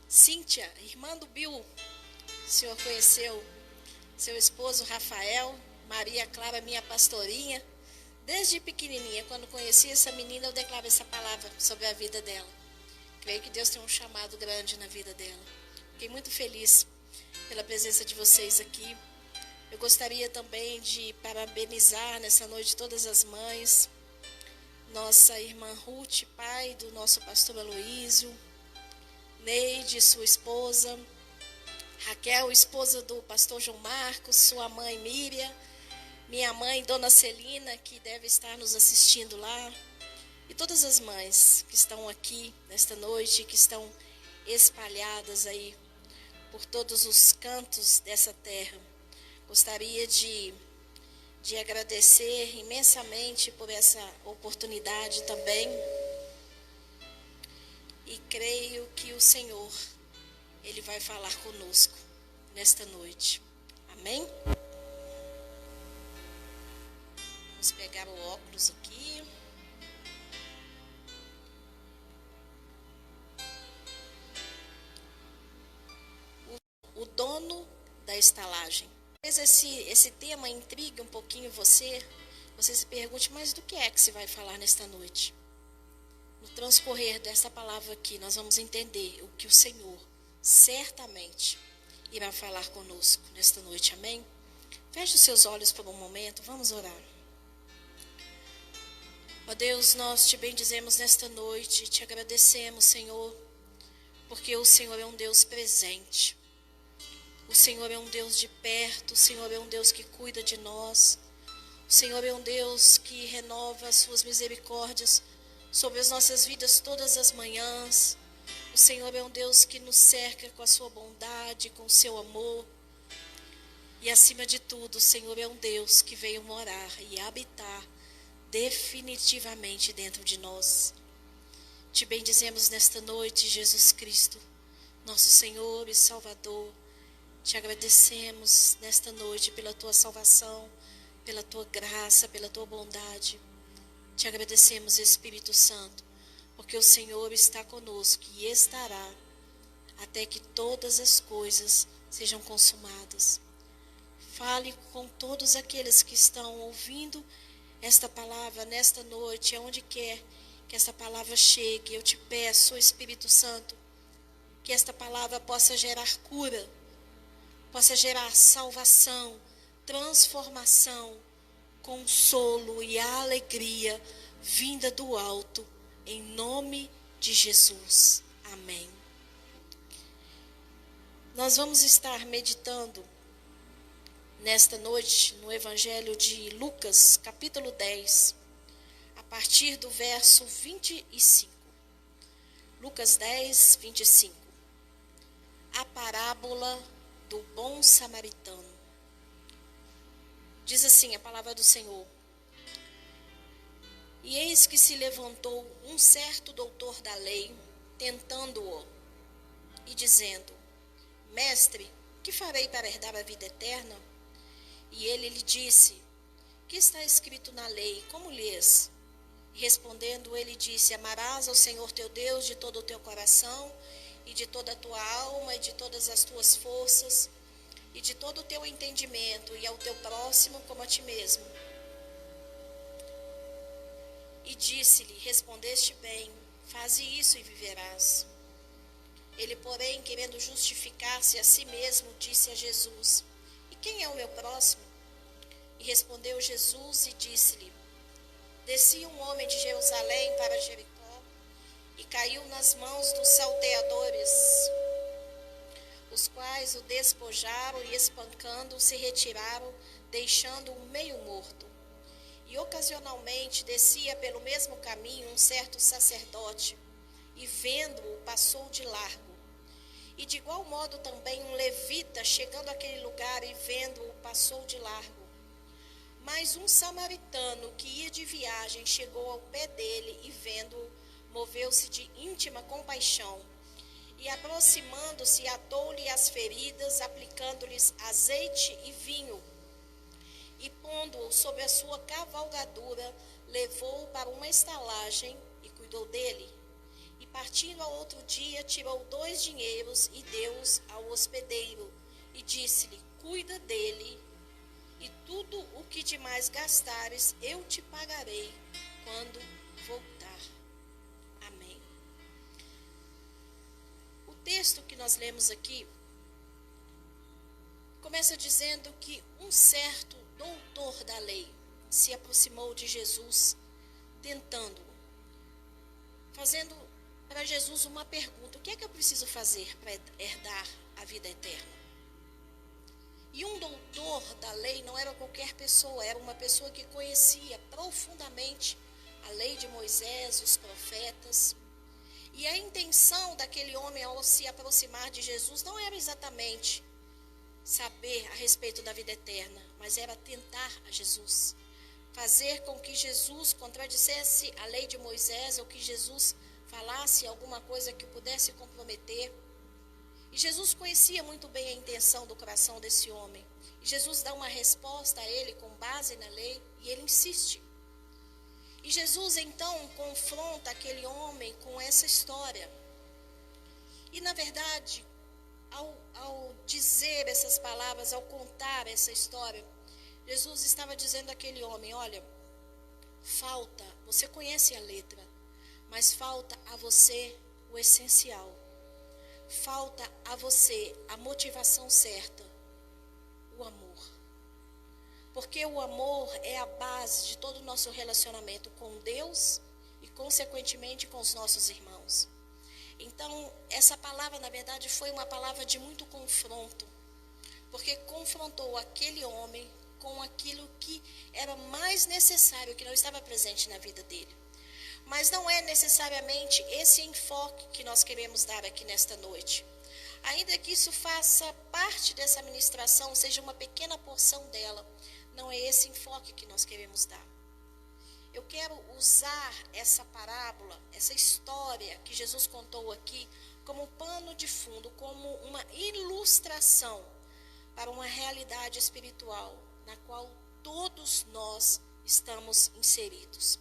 Cíntia, irmã do Bill, o senhor conheceu seu esposo Rafael, Maria Clara, minha pastorinha. Desde pequenininha, quando conheci essa menina, eu declaro essa palavra sobre a vida dela. Creio que Deus tem um chamado grande na vida dela. Fiquei muito feliz pela presença de vocês aqui. Eu gostaria também de parabenizar nessa noite todas as mães. Nossa irmã Ruth, pai do nosso pastor Aloísio. Neide, sua esposa. Raquel, esposa do pastor João Marcos. Sua mãe Miriam. Minha mãe, Dona Celina, que deve estar nos assistindo lá. E todas as mães que estão aqui nesta noite, que estão espalhadas aí por todos os cantos dessa terra. Gostaria de agradecer imensamente por essa oportunidade também. E creio que o Senhor, Ele vai falar conosco nesta noite. Amém? Vamos pegar o óculos aqui. O dono da estalagem. Talvez esse tema intrigue um pouquinho você. Você se pergunte, mas do que é que se vai falar nesta noite? No transcorrer desta palavra aqui, nós vamos entender o que o Senhor certamente irá falar conosco nesta noite. Amém? Feche os seus olhos por um momento. Vamos orar. Ó Deus, nós te bendizemos nesta noite, te agradecemos, Senhor, porque o Senhor é um Deus presente. O Senhor é um Deus de perto, o Senhor é um Deus que cuida de nós. O Senhor é um Deus que renova as suas misericórdias sobre as nossas vidas todas as manhãs. O Senhor é um Deus que nos cerca com a sua bondade, com o seu amor. E acima de tudo, o Senhor é um Deus que veio morar e habitar definitivamente dentro de nós. Te bendizemos nesta noite, Jesus Cristo, nosso Senhor e Salvador. Te agradecemos nesta noite pela tua salvação, pela tua graça, pela tua bondade. Te agradecemos, Espírito Santo, porque o Senhor está conosco e estará até que todas as coisas sejam consumadas. Fale com todos aqueles que estão ouvindo esta palavra nesta noite, aonde quer que esta palavra chegue. Eu te peço, Espírito Santo, que esta palavra possa gerar cura, possa gerar salvação, transformação, consolo e alegria vinda do alto, em nome de Jesus. Amém. Nós vamos estar meditando nesta noite no Evangelho de Lucas, capítulo 10, a partir do verso 25. Lucas 10, 25. A parábola do bom samaritano. Diz assim a palavra do Senhor: E eis que se levantou um certo doutor da lei, tentando-o, e dizendo: Mestre, que farei para herdar a vida eterna? E ele lhe disse: Que está escrito na lei? Como lês? E respondendo, ele disse: Amarás ao Senhor teu Deus de todo o teu coração, e de toda a tua alma, e de todas as tuas forças, e de todo o teu entendimento, e ao teu próximo como a ti mesmo. E disse-lhe: Respondeste bem, faze isso e viverás. Ele, porém, querendo justificar-se a si mesmo, disse a Jesus: E quem é o meu próximo? E respondeu Jesus e disse-lhe: Descia um homem de Jerusalém para Jericó, e caiu nas mãos dos salteadores, os quais o despojaram e, espancando, se retiraram, deixando-o meio morto. E ocasionalmente descia pelo mesmo caminho um certo sacerdote, e vendo-o, passou de largo. E de igual modo também um levita, chegando àquele lugar e vendo-o, passou de largo. Mas um samaritano que ia de viagem chegou ao pé dele e vendo-o, moveu-se de íntima compaixão. E aproximando-se, atou-lhe as feridas, aplicando-lhes azeite e vinho. E pondo-o sobre a sua cavalgadura, levou-o para uma estalagem e cuidou dele. E partindo ao outro dia, tirou 2 dinheiros e deu-os ao hospedeiro, e disse-lhe: cuida dele, e tudo o que demais gastares eu te pagarei quando voltar. Amém. O texto que nós lemos aqui começa dizendo que um certo doutor da lei se aproximou de Jesus, fazendo para Jesus uma pergunta: o que é que eu preciso fazer para herdar a vida eterna? E um doutor da lei não era qualquer pessoa, era uma pessoa que conhecia profundamente a lei de Moisés, os profetas. E a intenção daquele homem ao se aproximar de Jesus não era exatamente saber a respeito da vida eterna, mas era tentar a Jesus, fazer com que Jesus contradissesse a lei de Moisés, ou que Jesus falasse alguma coisa que pudesse comprometer. E Jesus conhecia muito bem a intenção do coração desse homem. E Jesus dá uma resposta a ele com base na lei, e ele insiste. E Jesus então confronta aquele homem com essa história. E na verdade, ao dizer essas palavras, ao contar essa história, Jesus estava dizendo àquele homem: olha, você conhece a letra, mas falta a você o essencial. Falta a você a motivação certa, o amor. Porque o amor é a base de todo o nosso relacionamento com Deus e, consequentemente, com os nossos irmãos. Então, essa palavra, na verdade, foi uma palavra de muito confronto, porque confrontou aquele homem com aquilo que era mais necessário, que não estava presente na vida dele. Mas não é necessariamente esse enfoque que nós queremos dar aqui nesta noite. Ainda que isso faça parte dessa ministração, seja uma pequena porção dela, não é esse enfoque que nós queremos dar. Eu quero usar essa parábola, essa história que Jesus contou aqui, como pano de fundo, como uma ilustração para uma realidade espiritual na qual todos nós estamos inseridos.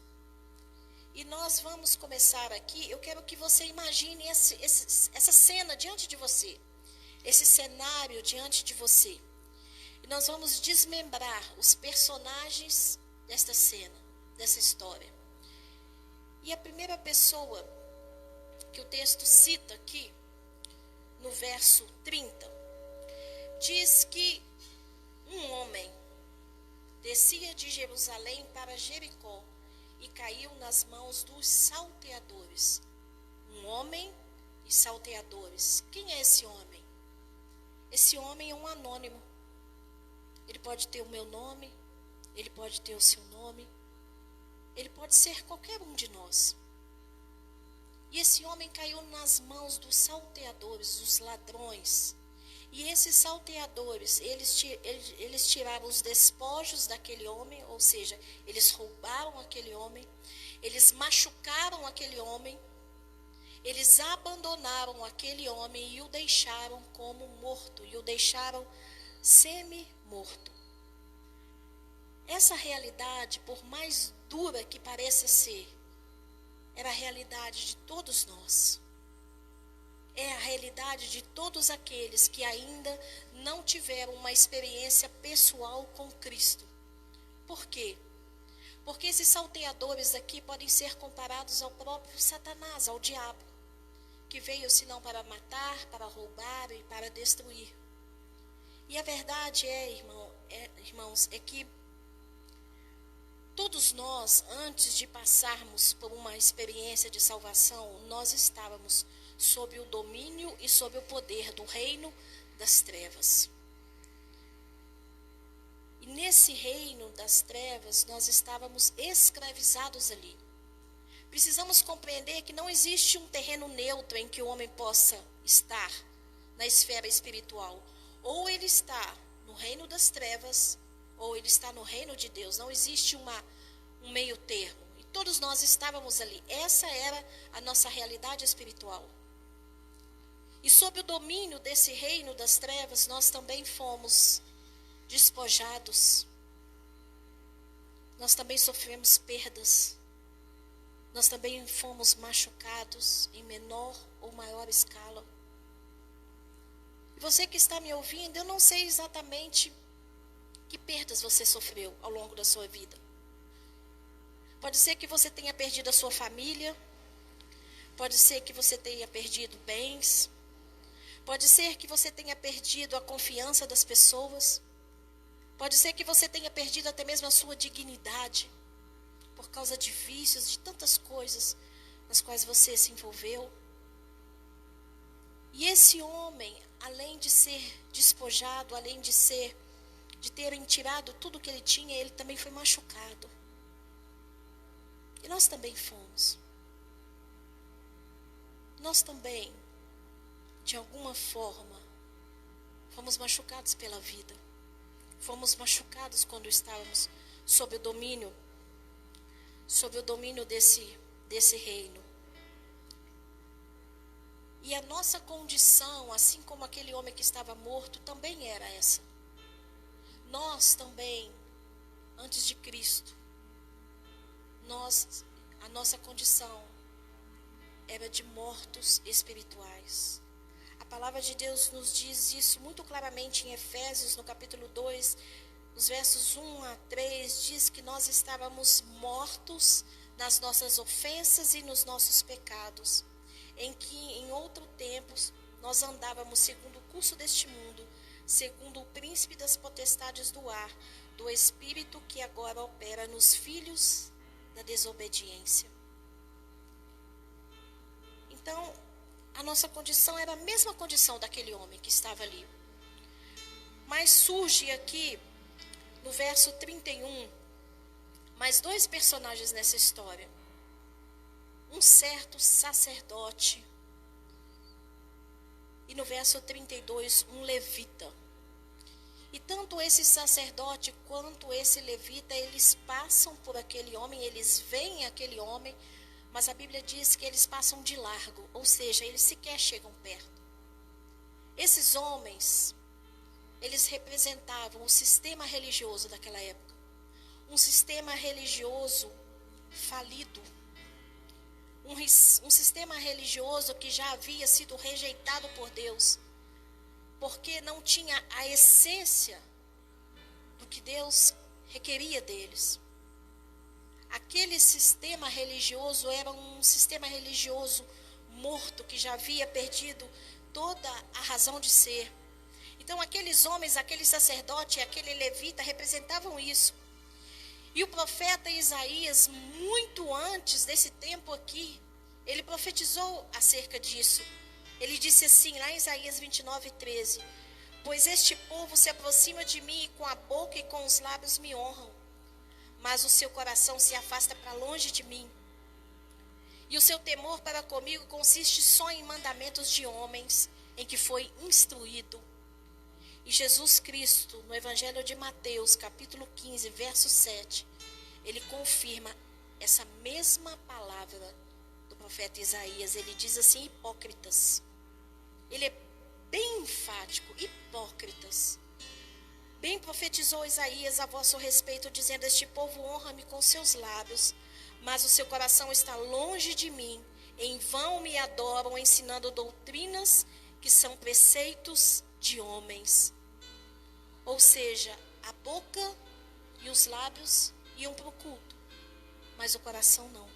E nós vamos começar aqui. Eu quero que você imagine essa cena diante de você, esse cenário diante de você. E nós vamos desmembrar os personagens desta cena, dessa história. E a primeira pessoa que o texto cita aqui, no verso 30, diz que um homem descia de Jerusalém para Jericó e caiu nas mãos dos salteadores. Um homem e salteadores. Quem é esse homem? Esse homem é um anônimo. Ele pode ter o meu nome, ele pode ter o seu nome, ele pode ser qualquer um de nós. E esse homem caiu nas mãos dos salteadores, dos ladrões. E esses salteadores, eles tiraram os despojos daquele homem, ou seja, eles roubaram aquele homem, eles machucaram aquele homem, eles abandonaram aquele homem e o deixaram como morto, e o deixaram semi-morto. Essa realidade, por mais dura que pareça ser, era a realidade de todos nós. É a realidade de todos aqueles que ainda não tiveram uma experiência pessoal com Cristo. Por quê? Porque esses salteadores aqui podem ser comparados ao próprio Satanás, ao diabo, que veio senão para matar, para roubar e para destruir. E a verdade irmãos, é que todos nós, antes de passarmos por uma experiência de salvação, nós estávamos sob o domínio e sob o poder do reino das trevas. E nesse reino das trevas, nós estávamos escravizados ali. Precisamos compreender que não existe um terreno neutro em que o homem possa estar na esfera espiritual. Ou ele está no reino das trevas, ou ele está no reino de Deus. Não existe um meio termo. E todos nós estávamos ali. Essa era a nossa realidade espiritual. E sob o domínio desse reino das trevas, nós também fomos despojados. Nós também sofremos perdas. Nós também fomos machucados em menor ou maior escala. E você que está me ouvindo, eu não sei exatamente que perdas você sofreu ao longo da sua vida. Pode ser que você tenha perdido a sua família, pode ser que você tenha perdido bens, pode ser que você tenha perdido a confiança das pessoas, pode ser que você tenha perdido até mesmo a sua dignidade, por causa de vícios, de tantas coisas nas quais você se envolveu. E esse homem, além de ser despojado, além de terem tirado tudo que ele tinha, ele também foi machucado. E nós também fomos. Nós também, de alguma forma, fomos machucados pela vida. Fomos machucados quando estávamos sob o domínio desse reino. E a nossa condição, assim como aquele homem que estava morto, também era essa. Nós também, antes de Cristo, a nossa condição era de mortos espirituais. A palavra de Deus nos diz isso muito claramente em Efésios, no capítulo 2, nos versos 1 a 3, diz que nós estávamos mortos nas nossas ofensas e nos nossos pecados, em que em outro tempo nós andávamos segundo o curso deste mundo, segundo o príncipe das potestades do ar, do espírito que agora opera nos filhos da desobediência. Então, a nossa condição era a mesma condição daquele homem que estava ali. Mas surge aqui, no verso 31, mais dois personagens nessa história. Um certo sacerdote. E no verso 32, um levita. E tanto esse sacerdote quanto esse levita, eles passam por aquele homem, eles veem aquele homem, mas a Bíblia diz que eles passam de largo, ou seja, eles sequer chegam perto. Esses homens, eles representavam o sistema religioso daquela época. Um sistema religioso falido. Um sistema religioso que já havia sido rejeitado por Deus, porque não tinha a essência do que Deus requeria deles. Aquele sistema religioso era um sistema religioso morto, que já havia perdido toda a razão de ser. Então aqueles homens, aquele sacerdote, aquele levita representavam isso. E o profeta Isaías, muito antes desse tempo aqui, ele profetizou acerca disso. Ele disse assim, lá em Isaías 29:13, pois este povo se aproxima de mim e com a boca e com os lábios me honram, mas o seu coração se afasta para longe de mim. E o seu temor para comigo consiste só em mandamentos de homens, em que foi instruído. E Jesus Cristo, no Evangelho de Mateus, capítulo 15, verso 7, ele confirma essa mesma palavra do profeta Isaías. Ele diz assim, hipócritas. Ele é bem enfático, hipócritas. Bem profetizou Isaías a vosso respeito, dizendo, este povo honra-me com seus lábios, mas o seu coração está longe de mim. Em vão me adoram, ensinando doutrinas que são preceitos de homens. Ou seja, a boca e os lábios iam para o culto, mas o coração não.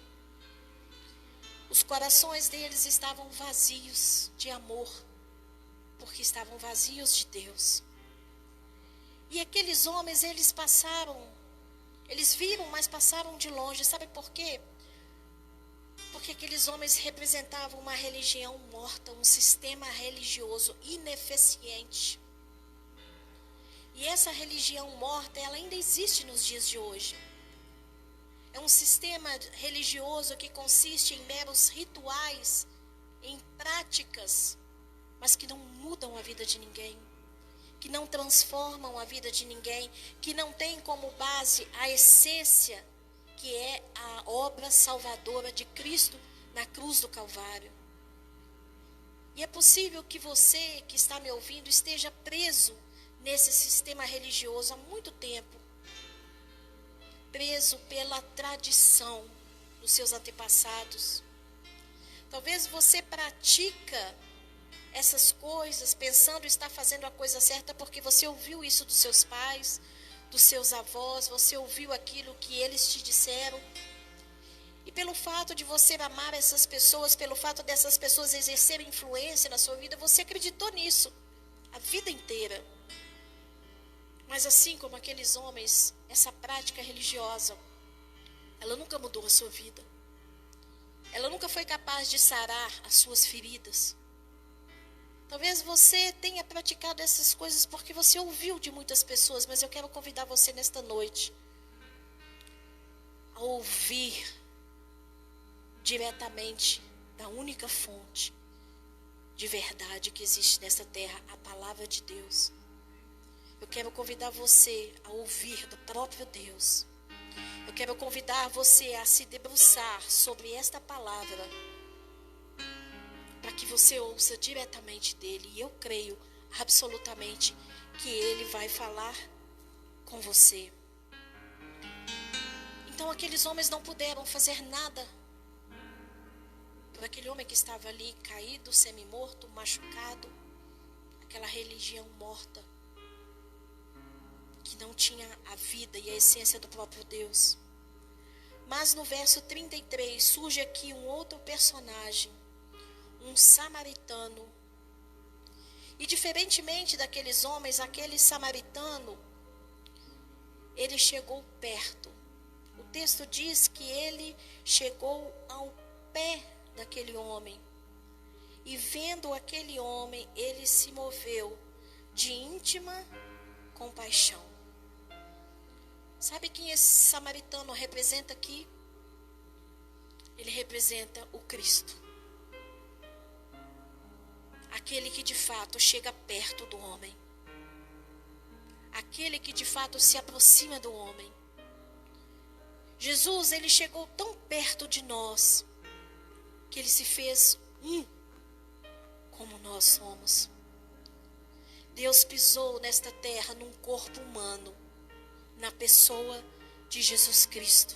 Os corações deles estavam vazios de amor, porque estavam vazios de Deus. E aqueles homens, eles viram, mas passaram de longe. Sabe por quê? Porque aqueles homens representavam uma religião morta, um sistema religioso ineficiente. E essa religião morta, ela ainda existe nos dias de hoje. É um sistema religioso que consiste em meros rituais, em práticas, mas que não mudam a vida de ninguém, que não transformam a vida de ninguém, que não tem como base a essência, que é a obra salvadora de Cristo na cruz do Calvário. E é possível que você que está me ouvindo esteja preso nesse sistema religioso há muito tempo, preso pela tradição, dos seus antepassados. Talvez você pratica essas coisas pensando estar fazendo a coisa certa porque você ouviu isso dos seus pais, dos seus avós, você ouviu aquilo que eles te disseram. E pelo fato de você amar essas pessoas, pelo fato dessas pessoas exercerem influência na sua vida, você acreditou nisso a vida inteira. Mas assim como aqueles homens, essa prática religiosa, ela nunca mudou a sua vida. Ela nunca foi capaz de sarar as suas feridas. Talvez você tenha praticado essas coisas porque você ouviu de muitas pessoas, mas eu quero convidar você nesta noite a ouvir diretamente da única fonte de verdade que existe nessa terra, a palavra de Deus. Eu quero convidar você a ouvir do próprio Deus. Eu quero convidar você a se debruçar sobre esta palavra, para que você ouça diretamente dele. E eu creio absolutamente que ele vai falar com você. Então aqueles homens não puderam fazer nada por aquele homem que estava ali caído, semi-morto, machucado, aquela religião morta, que não tinha a vida e a essência do próprio Deus. Mas no verso 33 surge aqui um outro personagem, um samaritano. E diferentemente daqueles homens, aquele samaritano, ele chegou perto. O texto diz que ele chegou ao pé daquele homem. E vendo aquele homem, ele se moveu de íntima compaixão. Sabe quem esse samaritano representa aqui? Ele representa o Cristo. Aquele que de fato chega perto do homem. Aquele que de fato se aproxima do homem. Jesus, ele chegou tão perto de nós, que ele se fez como nós somos. Deus pisou nesta terra num corpo humano, na pessoa de Jesus Cristo.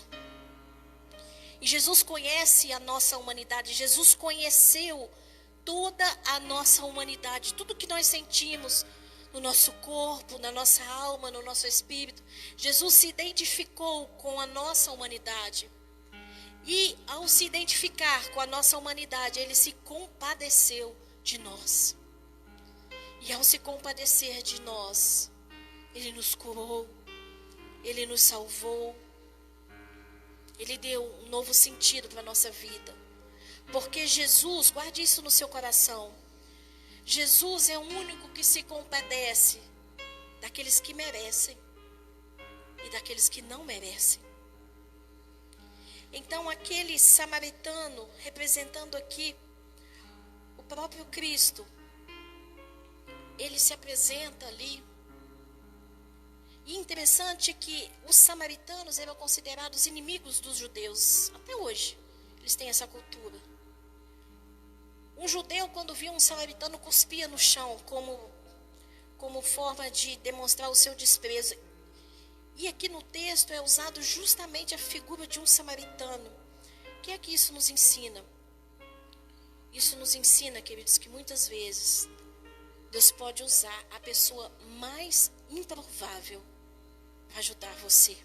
E Jesus conhece a nossa humanidade. Jesus conheceu toda a nossa humanidade, tudo que nós sentimos no nosso corpo, na nossa alma, no nosso espírito. Jesus se identificou com a nossa humanidade. E ao se identificar com a nossa humanidade, ele se compadeceu de nós. E ao se compadecer de nós, ele nos curou, ele nos salvou, ele deu um novo sentido para a nossa vida. Porque Jesus, guarde isso no seu coração, Jesus é o único que se compadece daqueles que merecem e daqueles que não merecem. Então aquele samaritano, representando aqui o próprio Cristo, ele se apresenta ali. E interessante que os samaritanos eram considerados inimigos dos judeus. Até hoje, eles têm essa cultura. Um judeu, quando via um samaritano, cuspia no chão, como forma de demonstrar o seu desprezo. E aqui no texto é usado justamente a figura de um samaritano. O que é que isso nos ensina? Isso nos ensina, queridos, que muitas vezes Deus pode usar a pessoa mais improvável para ajudar você.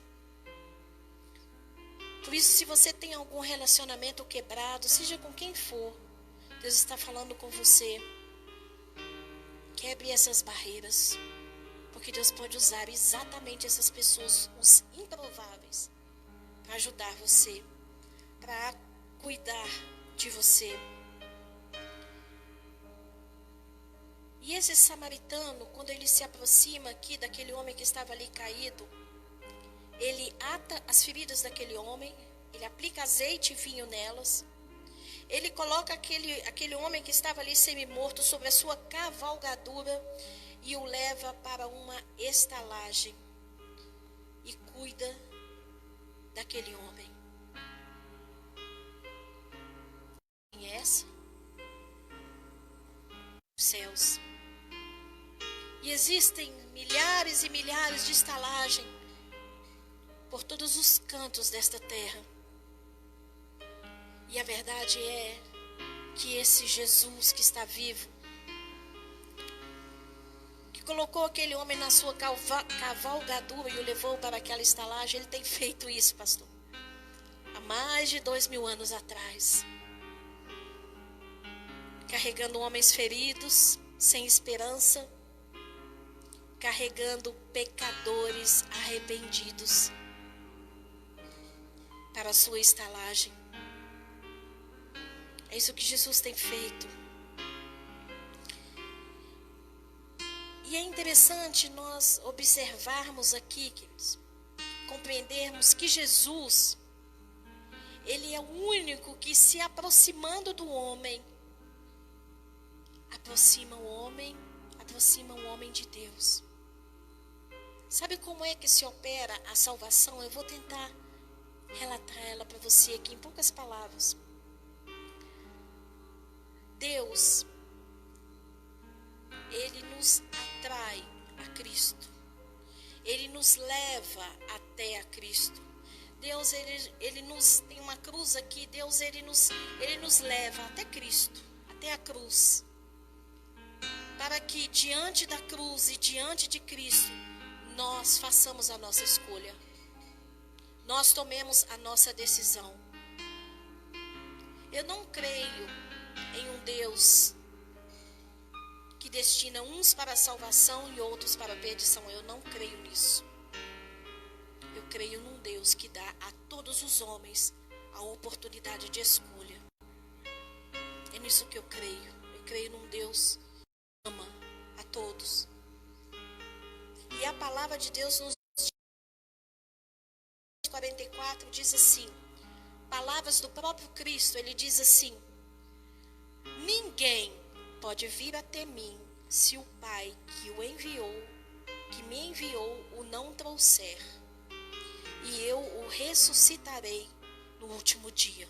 Por isso, se você tem algum relacionamento quebrado, seja com quem for, Deus está falando com você. Quebre essas barreiras, porque Deus pode usar exatamente essas pessoas, os improváveis, para ajudar você, para cuidar de você. E esse samaritano, quando ele se aproxima aqui daquele homem que estava ali caído, ele ata as feridas daquele homem, ele aplica azeite e vinho nelas, ele coloca aquele homem que estava ali semi-morto sobre a sua cavalgadura e o leva para uma estalagem e cuida daquele homem. Quem é essa? Os céus. E existem milhares e milhares de estalagens por todos os cantos desta terra. E a verdade é que esse Jesus que está vivo, que colocou aquele homem na sua cavalgadura e o levou para aquela estalagem, ele tem feito isso, pastor, há mais de 2000 anos atrás, carregando homens feridos, sem esperança, carregando pecadores arrependidos para a sua estalagem. É isso que Jesus tem feito. E é interessante nós observarmos aqui, queridos, compreendermos que Jesus, ele é o único que, se aproximando do homem, aproxima o homem de Deus. Sabe como é que se opera a salvação? Eu vou tentar relatar ela para você aqui em poucas palavras. Deus, ele nos atrai a Cristo. Ele nos leva até a Cristo. Deus, ele nos tem uma cruz aqui. Deus, ele nos leva até Cristo, até a cruz, para que diante da cruz e diante de Cristo nós façamos a nossa escolha. Nós tomemos a nossa decisão. Eu não creio em um Deus que destina uns para a salvação e outros para a perdição. Eu não creio nisso. Eu creio num Deus que dá a todos os homens a oportunidade de escolha. É nisso que eu creio. Eu creio num Deus que ama a todos. E a palavra de Deus nos 44 diz assim, palavras do próprio Cristo, ele diz assim: ninguém pode vir até mim se o Pai que me enviou, o não trouxer, e eu o ressuscitarei no último dia.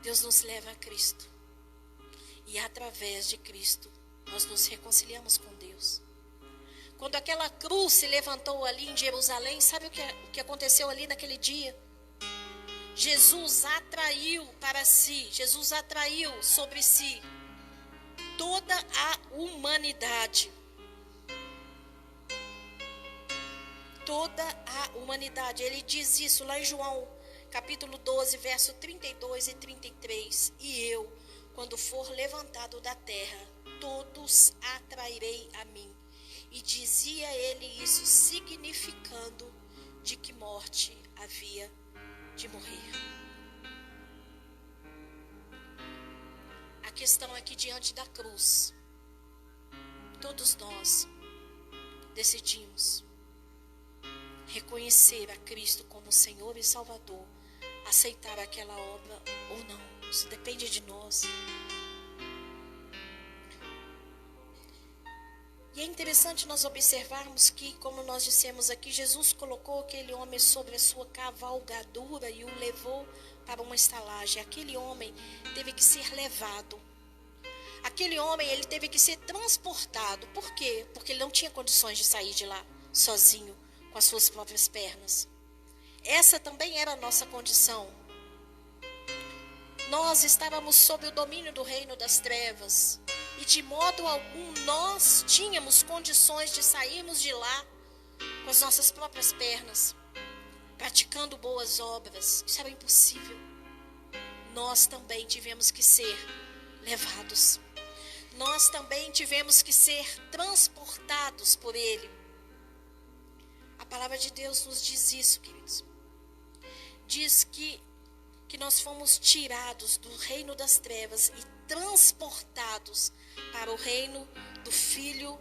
Deus nos leva a Cristo, e através de Cristo nós nos reconciliamos com Deus. Quando aquela cruz se levantou ali em Jerusalém, sabe o que aconteceu ali naquele dia? Jesus atraiu para si, Jesus atraiu sobre si toda a humanidade. Toda a humanidade. Ele diz isso lá em João, capítulo 12, verso 32 e 33. E eu, quando for levantado da terra, todos atrairei a mim. E dizia ele isso, significando de que morte havia de morrer. A questão é que diante da cruz, todos nós decidimos reconhecer a Cristo como Senhor e Salvador, aceitar aquela obra ou não. Isso depende de nós. E é interessante nós observarmos que, como nós dissemos aqui, Jesus colocou aquele homem sobre a sua cavalgadura e o levou para uma estalagem. Aquele homem teve que ser levado. Aquele homem, ele teve que ser transportado. Por quê? Porque ele não tinha condições de sair de lá sozinho, com as suas próprias pernas. Essa também era a nossa condição. Nós estávamos sob o domínio do reino das trevas. E de modo algum nós tínhamos condições de sairmos de lá com as nossas próprias pernas, praticando boas obras. Isso era impossível. Nós também tivemos que ser levados. Nós também tivemos que ser transportados por Ele. A palavra de Deus nos diz isso, queridos. Diz que nós fomos tirados do reino das trevas e transportados para o reino do Filho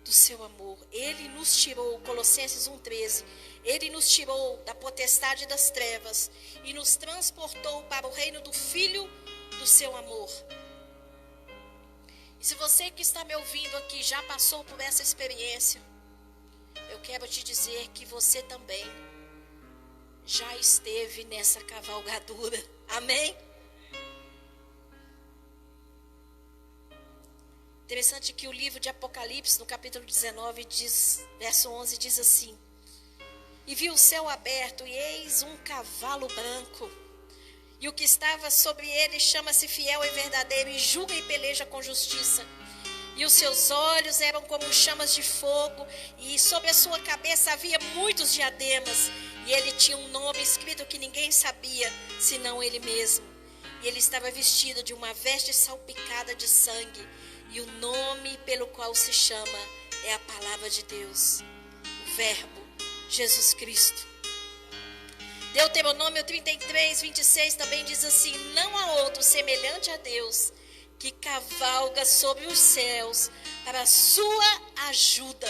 do seu amor. Ele nos tirou, Colossenses 1,13, Ele nos tirou da potestade das trevas e nos transportou para o reino do Filho do seu amor. E se você que está me ouvindo aqui já passou por essa experiência, eu quero te dizer que você também já esteve nessa cavalgadura. Amém? Interessante que o livro de Apocalipse, no capítulo 19, verso 11, diz assim: E vi o céu aberto, e eis um cavalo branco. E o que estava sobre ele chama-se Fiel e Verdadeiro, e julga e peleja com justiça. E os seus olhos eram como chamas de fogo, e sobre a sua cabeça havia muitos diademas. E ele tinha um nome escrito que ninguém sabia, senão ele mesmo. E ele estava vestido de uma veste salpicada de sangue, e o nome pelo qual se chama é a palavra de Deus, o Verbo, Jesus Cristo. Deuteronômio 33, 26 também diz assim: não há outro semelhante a Deus, que cavalga sobre os céus para a sua ajuda,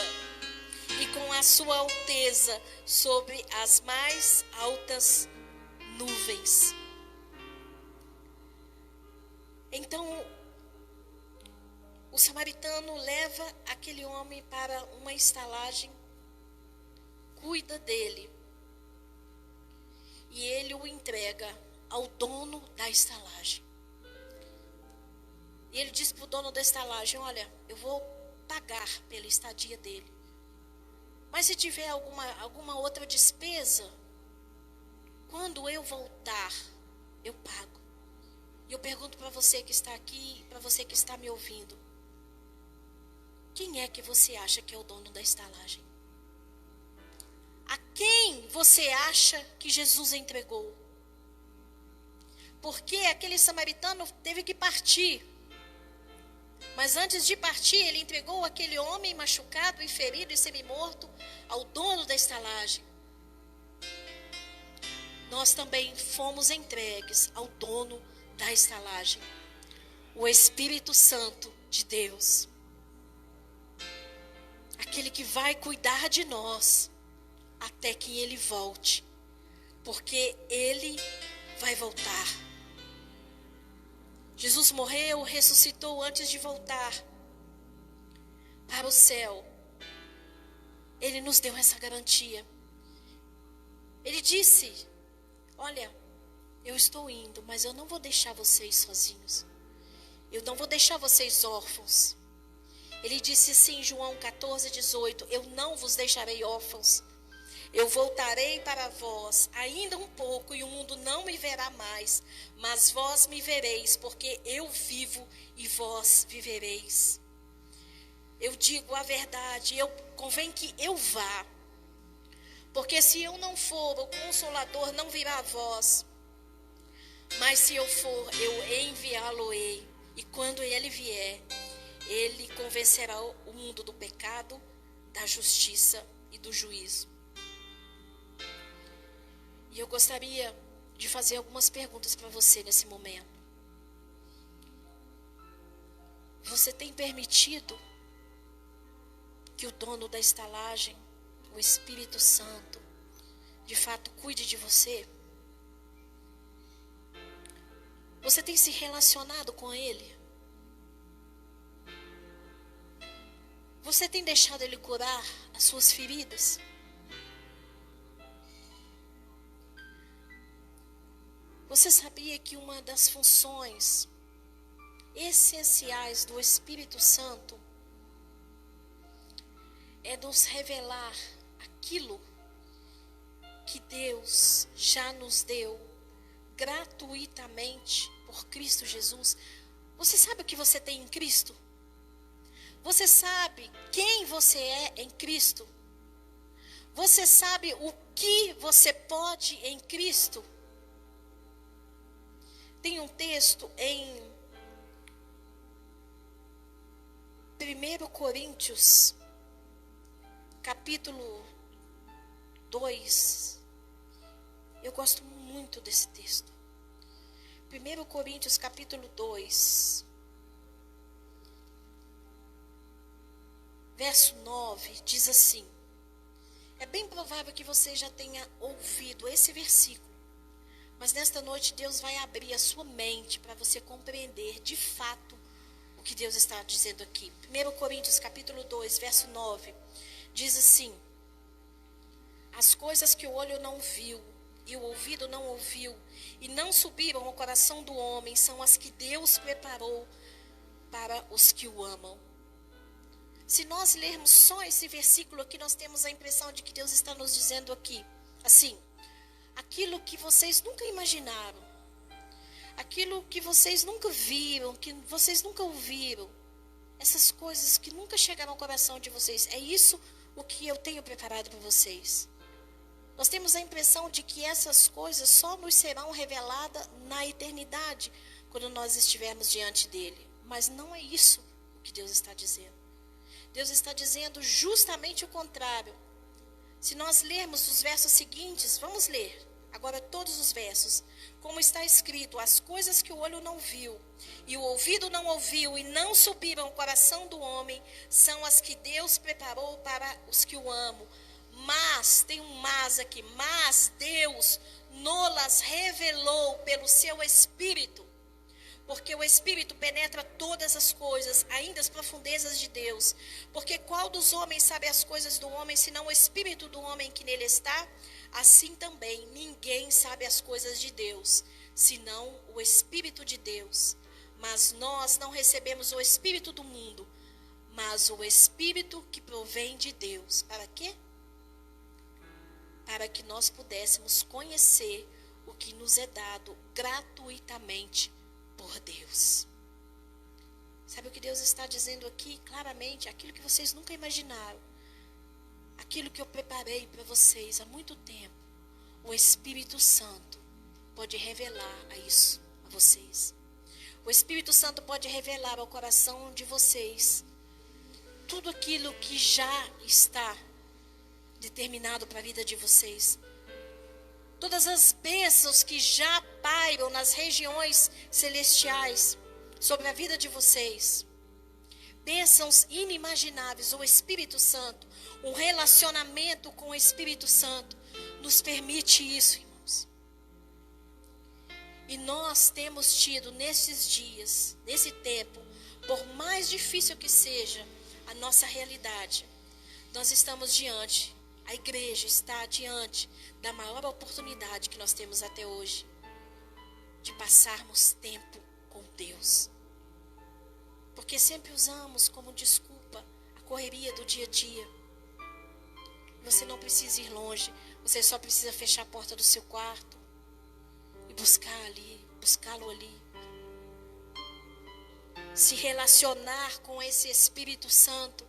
e com a sua alteza sobre as mais altas nuvens. Então, o samaritano leva aquele homem para uma estalagem, cuida dele, e ele o entrega ao dono da estalagem. E ele diz para o dono da estalagem: olha, eu vou pagar pela estadia dele, mas se tiver alguma outra despesa, quando eu voltar, eu pago. E eu pergunto para você que está aqui, para você que está me ouvindo: quem é que você acha que é o dono da estalagem? A quem você acha que Jesus entregou? Porque aquele samaritano teve que partir. Mas antes de partir, ele entregou aquele homem machucado e ferido e semi-morto ao dono da estalagem. Nós também fomos entregues ao dono da estalagem, o Espírito Santo de Deus. Aquele que vai cuidar de nós até que ele volte, porque ele vai voltar. Jesus morreu, ressuscitou antes de voltar para o céu. Ele nos deu essa garantia. Ele disse: olha, eu estou indo, mas eu não vou deixar vocês sozinhos. Eu não vou deixar vocês órfãos. Ele disse assim em João 14, 18: eu não vos deixarei órfãos. Eu voltarei para vós ainda um pouco, e o mundo não me verá mais, mas vós me vereis, porque eu vivo e vós vivereis. Eu digo a verdade, convém que eu vá, porque se eu não for, o Consolador não virá a vós. Mas se eu for, eu enviá-lo-ei, e quando ele vier, ele convencerá o mundo do pecado, da justiça e do juízo. E eu gostaria de fazer algumas perguntas para você nesse momento. Você tem permitido que o dono da estalagem, o Espírito Santo, de fato cuide de você? Você tem se relacionado com ele? Você tem deixado ele curar as suas feridas? Você sabia que uma das funções essenciais do Espírito Santo é nos revelar aquilo que Deus já nos deu gratuitamente por Cristo Jesus? Você sabe o que você tem em Cristo? Você sabe quem você é em Cristo? Você sabe o que você pode em Cristo? Tem um texto em 1 Coríntios, capítulo 2. Eu gosto muito desse texto. 1 Coríntios, capítulo 2, verso 9, diz assim. É bem provável que você já tenha ouvido esse versículo. Mas nesta noite Deus vai abrir a sua mente para você compreender de fato o que Deus está dizendo aqui. 1 Coríntios capítulo 2, verso 9, diz assim: as coisas que o olho não viu e o ouvido não ouviu e não subiram ao coração do homem são as que Deus preparou para os que o amam. Se nós lermos só esse versículo aqui, nós temos a impressão de que Deus está nos dizendo aqui, assim, aquilo que vocês nunca imaginaram, aquilo que vocês nunca viram, que vocês nunca ouviram, essas coisas que nunca chegaram ao coração de vocês, é isso o que eu tenho preparado para vocês. Nós temos a impressão de que essas coisas só nos serão reveladas na eternidade, quando nós estivermos diante dele. Mas não é isso o que Deus está dizendo. Deus está dizendo justamente o contrário. Se nós lermos os versos seguintes, vamos ler agora todos os versos. Como está escrito, as coisas que o olho não viu, e o ouvido não ouviu, e não subiram ao coração do homem, são as que Deus preparou para os que o amam. Mas, tem um mas aqui, mas Deus nolas revelou pelo seu Espírito. Porque o Espírito penetra todas as coisas, ainda as profundezas de Deus. Porque qual dos homens sabe as coisas do homem, senão o Espírito do homem que nele está? Assim também, ninguém sabe as coisas de Deus, senão o Espírito de Deus. Mas nós não recebemos o Espírito do mundo, mas o Espírito que provém de Deus. Para quê? Para que nós pudéssemos conhecer o que nos é dado gratuitamente por Deus. Sabe o que Deus está dizendo aqui? Claramente, aquilo que vocês nunca imaginaram, aquilo que eu preparei para vocês há muito tempo, o Espírito Santo pode revelar a isso a vocês. O Espírito Santo pode revelar ao coração de vocês tudo aquilo que já está determinado para a vida de vocês. Todas as bênçãos que já pairam nas regiões celestiais sobre a vida de vocês. Bênçãos inimagináveis. O Espírito Santo, um relacionamento com o Espírito Santo nos permite isso, irmãos. E nós temos tido nesses dias, nesse tempo, por mais difícil que seja a nossa realidade, nós estamos diante, a igreja está diante da maior oportunidade que nós temos até hoje, de passarmos tempo com Deus. Porque sempre usamos como desculpa a correria do dia a dia. Você não precisa ir longe, você só precisa fechar a porta do seu quarto e buscá-lo ali. Se relacionar com esse Espírito Santo,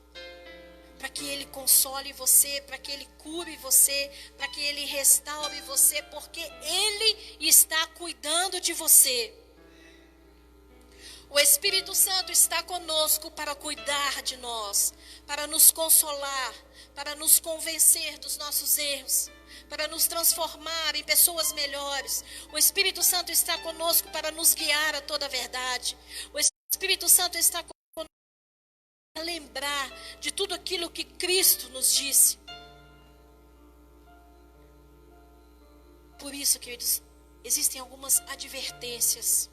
para que Ele console você, para que Ele cure você, para que Ele restaure você, porque Ele está cuidando de você. O Espírito Santo está conosco para cuidar de nós, para nos consolar, para nos convencer dos nossos erros, para nos transformar em pessoas melhores. O Espírito Santo está conosco para nos guiar a toda a verdade. O Espírito Santo está conosco para lembrar de tudo aquilo que Cristo nos disse. Por isso, queridos, existem algumas advertências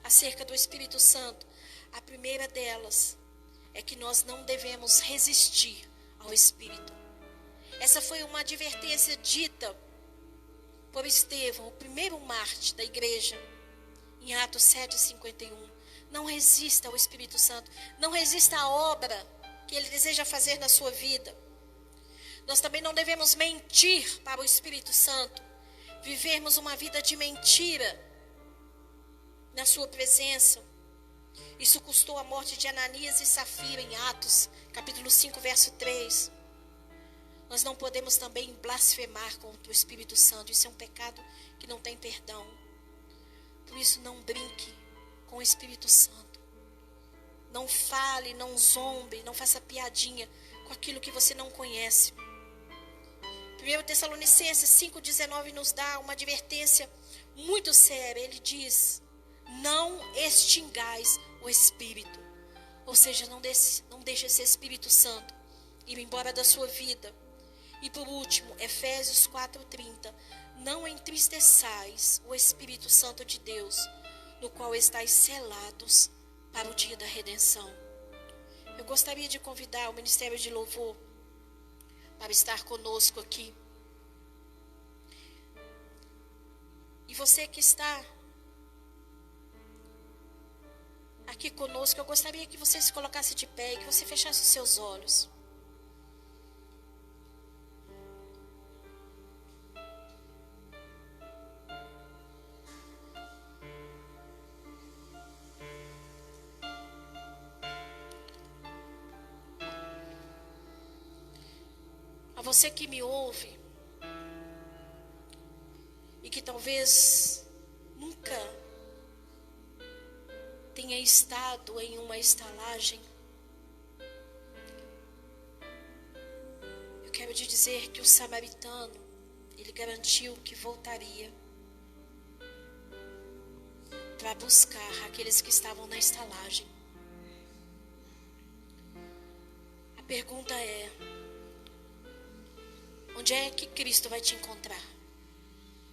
acerca do Espírito Santo. A primeira delas é que nós não devemos resistir ao Espírito. Essa foi uma advertência dita por Estevão, o primeiro mártir da igreja, em Atos 7:51. Não resista ao Espírito Santo, não resista à obra que Ele deseja fazer na sua vida. Nós também não devemos mentir para o Espírito Santo, vivermos uma vida de mentira na sua presença. Isso custou a morte de Ananias e Safira em Atos, capítulo 5, verso 3. Nós não podemos também blasfemar contra o Espírito Santo. Isso é um pecado que não tem perdão. Por isso, não brinque com o Espírito Santo. Não fale, não zombe, não faça piadinha com aquilo que você não conhece. 1 Tessalonicenses 5,19 nos dá uma advertência muito séria. Ele diz: não extingais o Espírito. Ou seja, não deixe esse Espírito Santo ir embora da sua vida. E por último, Efésios 4:30. Não entristeçais o Espírito Santo de Deus, no qual estáis selados para o dia da redenção. Eu gostaria de convidar o Ministério de Louvor para estar conosco aqui. E você que está aqui conosco, eu gostaria que você se colocasse de pé e que você fechasse os seus olhos. A você que me ouve e que talvez nunca tenha estado em uma estalagem, eu quero te dizer que o samaritano, ele garantiu que voltaria para buscar aqueles que estavam na estalagem. A pergunta é: onde é que Cristo vai te encontrar?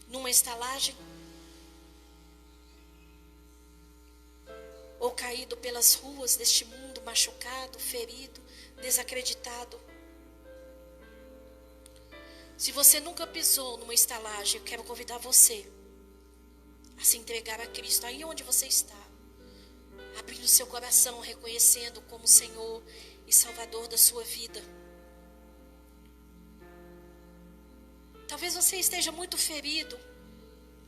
Numa estalagem? Ou caído pelas ruas deste mundo, machucado, ferido, desacreditado? Se você nunca pisou numa estalagem, eu quero convidar você a se entregar a Cristo, aí onde você está, abrindo seu coração, reconhecendo como Senhor e Salvador da sua vida. Talvez você esteja muito ferido,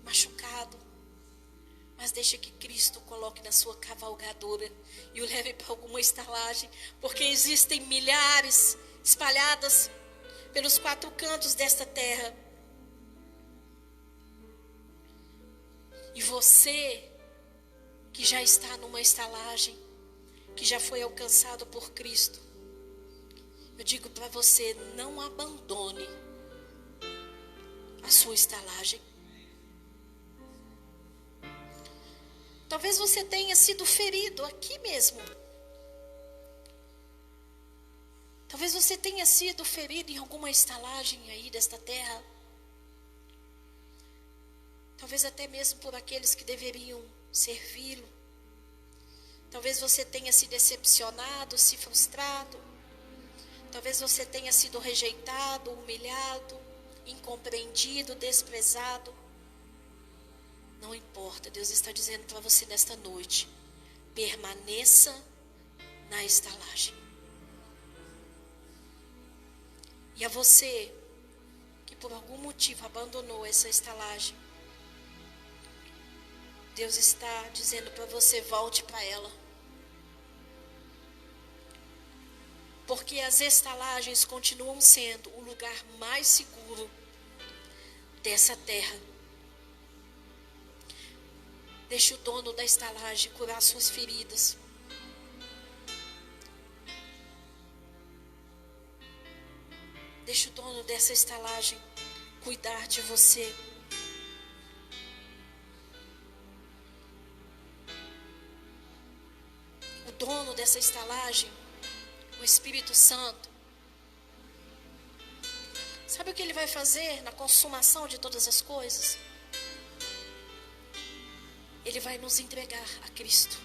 machucado, mas deixe que Cristo coloque na sua cavalgadura e o leve para alguma estalagem, porque existem milhares espalhadas pelos 4 cantos desta terra. E você que já está numa estalagem, que já foi alcançado por Cristo, eu digo para você: não abandone a sua estalagem. Talvez você tenha sido ferido aqui mesmo. Talvez você tenha sido ferido em alguma estalagem aí desta terra. Talvez até mesmo por aqueles que deveriam servi-lo. Talvez você tenha se decepcionado, se frustrado. Talvez você tenha sido rejeitado, humilhado, incompreendido, desprezado. Não importa, Deus está dizendo para você nesta noite: permaneça na estalagem. E a você que por algum motivo abandonou essa estalagem, Deus está dizendo para você: volte para ela. Porque as estalagens continuam sendo o lugar mais seguro dessa terra. Deixe o dono da estalagem curar suas feridas. Deixe o dono dessa estalagem cuidar de você. O dono dessa estalagem, o Espírito Santo, sabe o que ele vai fazer na consumação de todas as coisas? Ele vai nos entregar a Cristo.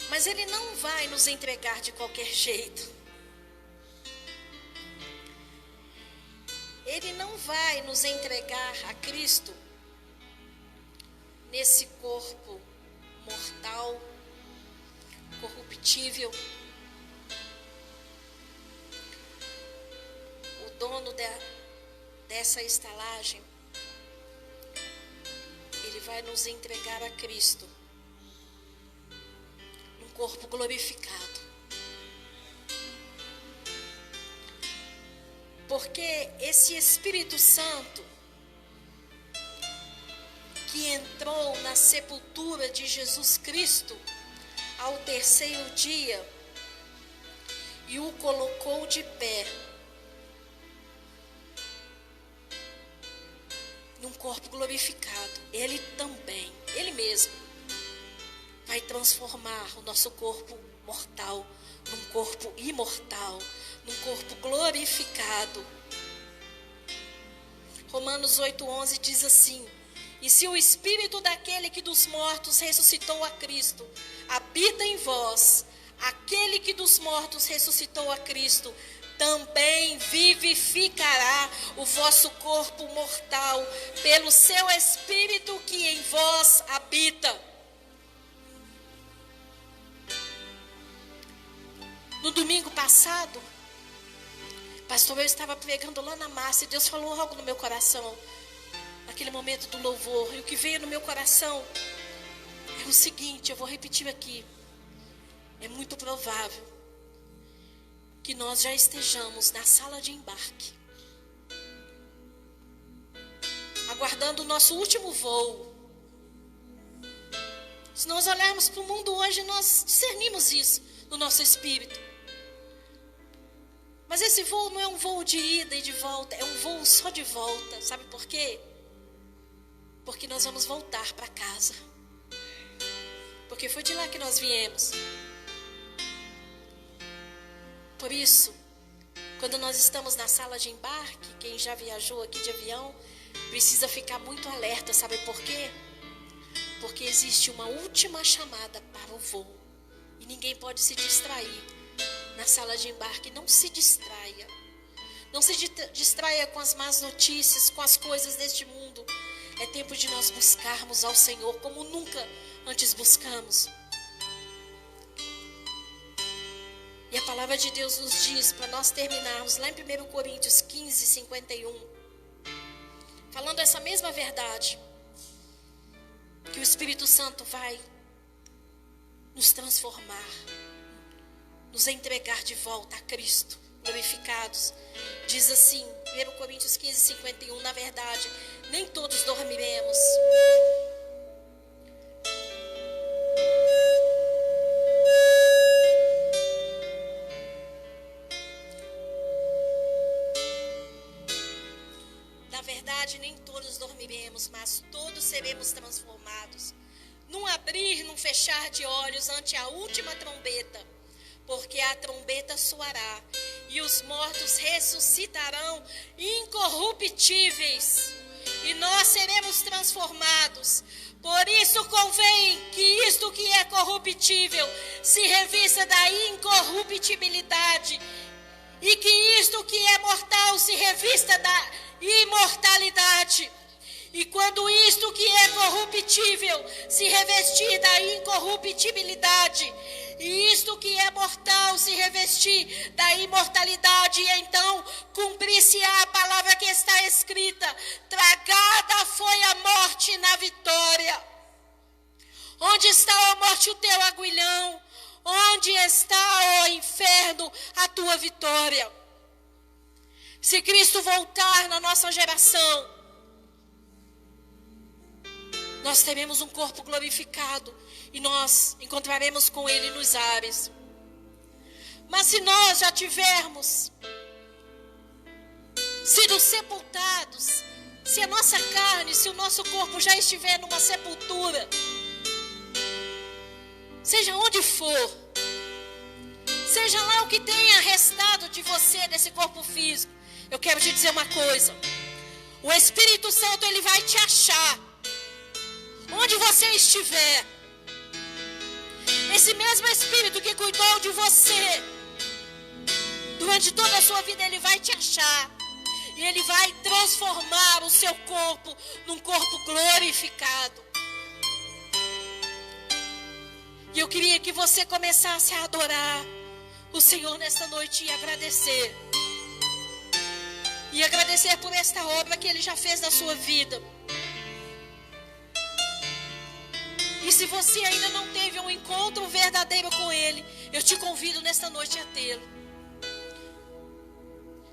Mas Ele não vai nos entregar de qualquer jeito. Ele não vai nos entregar a Cristo nesse corpo mortal, corruptível. O dono dessa estalagem, ele vai nos entregar a Cristo num corpo glorificado. Porque esse Espírito Santo que entrou na sepultura de Jesus Cristo ao terceiro dia e o colocou de pé num corpo glorificado, Ele também, Ele mesmo, vai transformar o nosso corpo mortal num corpo imortal, num corpo glorificado. Romanos 8:11 diz assim: e se o Espírito daquele que dos mortos ressuscitou a Cristo habita em vós, aquele que dos mortos ressuscitou a Cristo também vivificará o vosso corpo mortal pelo seu Espírito que em vós habita. No domingo passado, pastor, eu estava pregando lá na massa e Deus falou algo no meu coração, naquele momento do louvor. E o que veio no meu coração é o seguinte, eu vou repetir aqui. É muito provável que nós já estejamos na sala de embarque, aguardando o nosso último voo. Se nós olharmos para o mundo hoje, nós discernimos isso no nosso espírito. Mas esse voo não é um voo de ida e de volta, é um voo só de volta. Sabe por quê? Porque nós vamos voltar para casa. Porque foi de lá que nós viemos. Por isso, quando nós estamos na sala de embarque, quem já viajou aqui de avião, precisa ficar muito alerta. Sabe por quê? Porque existe uma última chamada para o voo. E ninguém pode se distrair na sala de embarque. Não se distraia. Não se distraia com as más notícias, com as coisas deste mundo. É tempo de nós buscarmos ao Senhor como nunca antes buscamos. E a palavra de Deus nos diz, para nós terminarmos, lá em 1 Coríntios 15, 51, falando essa mesma verdade, que o Espírito Santo vai nos transformar, nos entregar de volta a Cristo, glorificados. Diz assim, 1 Coríntios 15, 51, na verdade, nem todos dormiremos. Na verdade, nem todos dormiremos, mas todos seremos transformados. Num abrir, num fechar de olhos ante a última trombeta. Porque a trombeta soará e os mortos ressuscitarão incorruptíveis e nós seremos transformados. Por isso convém que isto que é corruptível se revista da incorruptibilidade e que isto que é mortal se revista da imortalidade. E quando isto que é corruptível se revestir da incorruptibilidade, e isto que é mortal se revestir da imortalidade, então cumprir-se-á a palavra que está escrita: tragada foi a morte na vitória. Onde está, ó morte, o teu aguilhão? Onde está, ó inferno, a tua vitória? Se Cristo voltar na nossa geração, nós teremos um corpo glorificado e nós encontraremos com Ele nos ares. Mas se nós já tivermos sido sepultados, se a nossa carne, se o nosso corpo já estiver numa sepultura, seja onde for, seja lá o que tenha restado de você, desse corpo físico, eu quero te dizer uma coisa: o Espírito Santo, ele vai te achar onde você estiver. Esse mesmo Espírito que cuidou de você durante toda a sua vida, ele vai te achar. E ele vai transformar o seu corpo num corpo glorificado. E eu queria que você começasse a adorar o Senhor nesta noite e agradecer. E agradecer por esta obra que Ele já fez na sua vida. E se você ainda não teve um encontro verdadeiro com Ele, eu te convido nesta noite a tê-lo.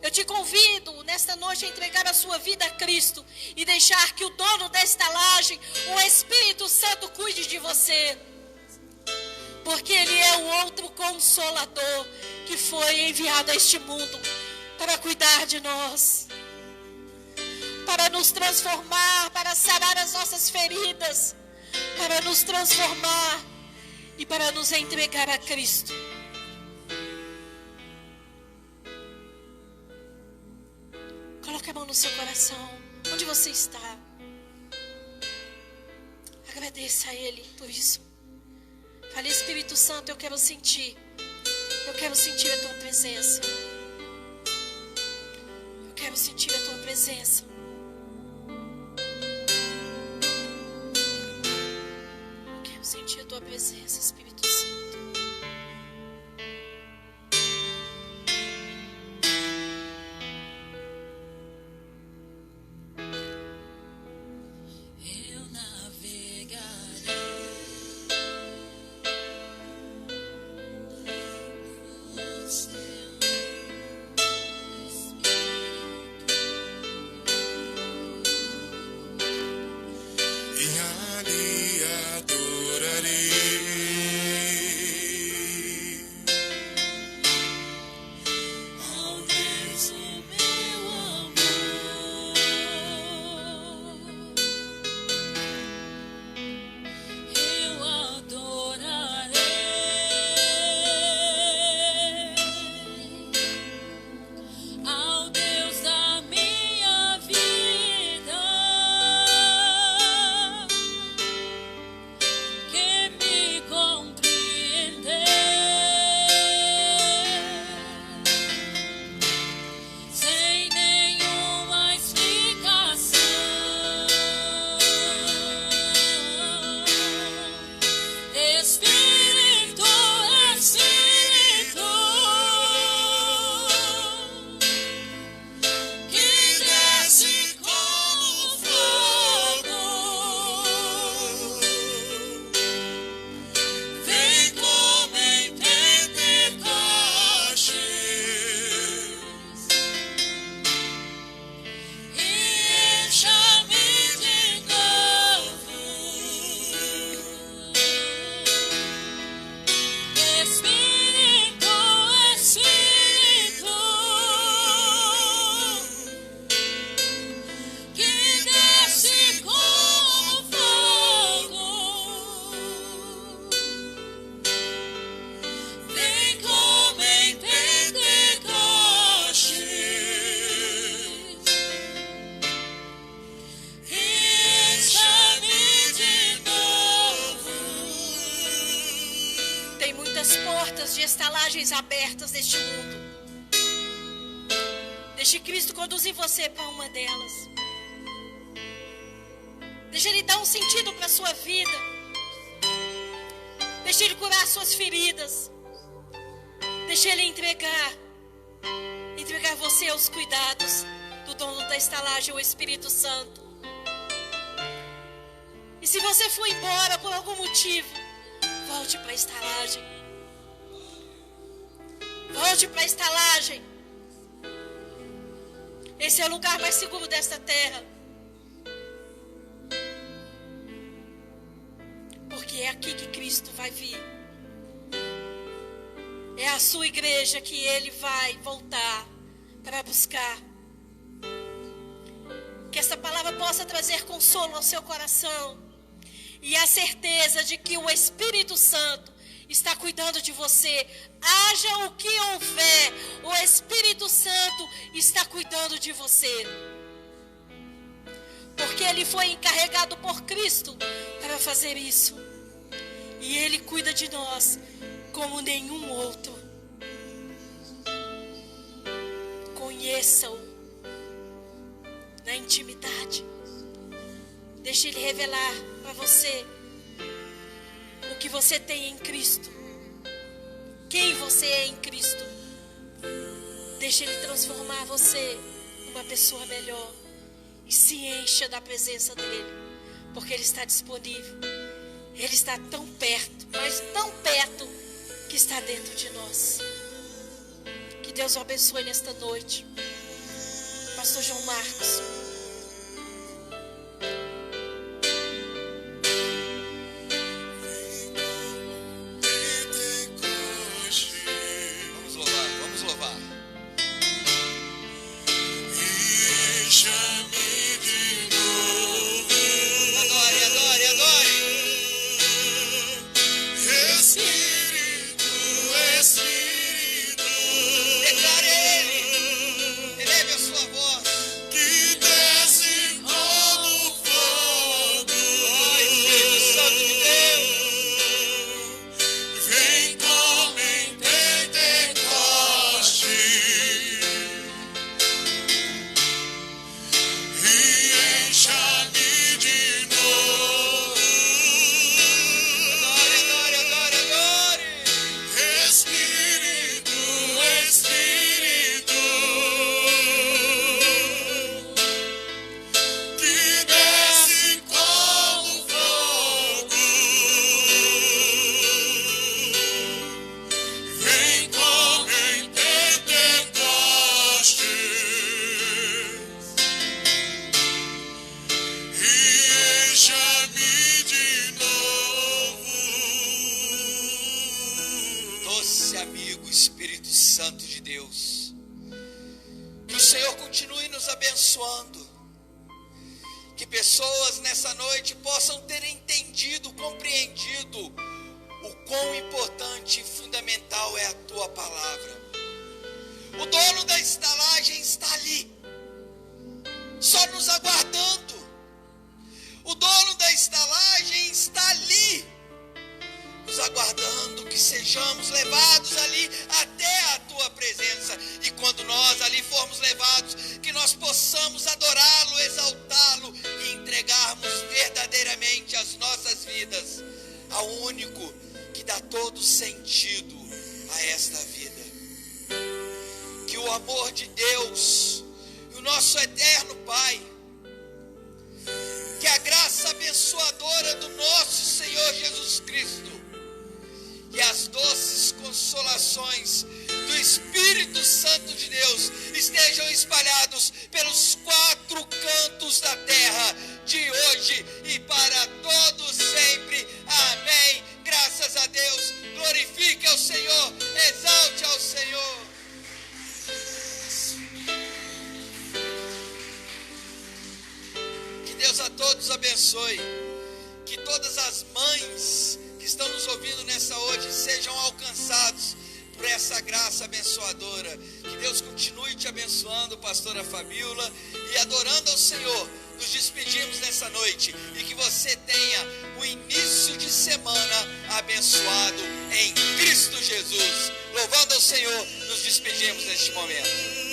Eu te convido nesta noite a entregar a sua vida a Cristo e deixar que o dono da estalagem, o Espírito Santo, cuide de você. Porque Ele é o outro Consolador que foi enviado a este mundo para cuidar de nós, para nos transformar, para sarar as nossas feridas, para nos transformar e para nos entregar a Cristo. Coloque a mão no seu coração, onde você está. Agradeça a Ele por isso. Fale: Espírito Santo, eu quero sentir a Tua presença. quero sentir a tua presença. Eu quero sentir a tua presença, Espírito Santo. Portas de estalagens abertas neste mundo. Deixe Cristo conduzir você para uma delas. Deixe Ele dar um sentido para a sua vida. Deixe Ele curar suas feridas. Deixe Ele entregar você aos cuidados do dono da estalagem, o Espírito Santo. E se você for embora por algum motivo, volte para a estalagem. Volte para a estalagem. Esse é o lugar mais seguro desta terra. Porque é aqui que Cristo vai vir. É a sua igreja que Ele vai voltar para buscar. Que essa palavra possa trazer consolo ao seu coração. E a certeza de que o Espírito Santo está cuidando de você. Haja o que houver, o Espírito Santo está cuidando de você. Porque Ele foi encarregado por Cristo para fazer isso. E Ele cuida de nós como nenhum outro. Conheça-o na intimidade. Deixe Ele revelar para você o que você tem em Cristo. Quem você é em Cristo. Deixe Ele transformar você numa pessoa melhor. E se encha da presença dEle. Porque Ele está disponível. Ele está tão perto, mas tão perto, que está dentro de nós. Que Deus o abençoe nesta noite. Pastor João Marcos. Declare Ele, eleve a sua voz. doce amigo Espírito Santo de Deus, que o Senhor continue nos abençoando, que pessoas nessa noite possam ter entendido, compreendido o quão importante e fundamental é a tua palavra. O dono da estalagem está ali, só nos aguardando. O dono da estalagem está ali, nos aguardando que sejamos levados ali até a tua presença. E quando nós ali formos levados, que nós possamos adorá-lo, exaltá-lo e entregarmos verdadeiramente as nossas vidas ao único que dá todo sentido a esta vida. Que o amor de Deus e o nosso eterno Pai, que a graça abençoadora do nosso Senhor Jesus Cristo e as doces consolações do Espírito Santo de Deus estejam espalhados pelos 4 cantos da terra, de hoje e para todos sempre. Amém. Graças a Deus. Glorifique ao Senhor. Exalte ao Senhor. Que Deus a todos abençoe. Que todas as mães que estão nos ouvindo nessa hoje sejam alcançados por essa graça abençoadora. Que Deus continue te abençoando, pastora Fabíola, e adorando ao Senhor, nos despedimos nessa noite, e que você tenha um início de semana abençoado em Cristo Jesus. Louvando ao Senhor, nos despedimos neste momento.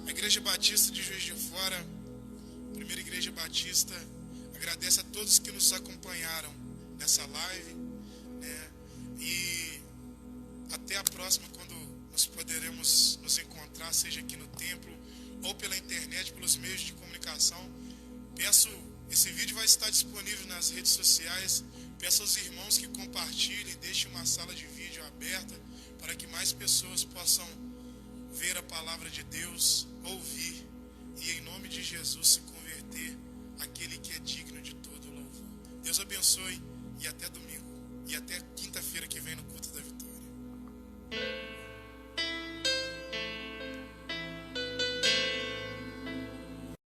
Igreja Batista de Juiz de Fora, Primeira Igreja Batista, agradece a todos que nos acompanharam nessa live, né? E até a próxima, quando nós poderemos nos encontrar, seja aqui no templo ou pela internet, pelos meios de comunicação. Esse vídeo vai estar disponível nas redes sociais. Peço aos irmãos que compartilhem, deixem uma sala de vídeo aberta para que mais pessoas possam ver a palavra de Deus, ouvir e em nome de Jesus se converter aquele que é digno de todo louvor. Deus abençoe e até domingo. E até quinta-feira que vem no culto da vitória.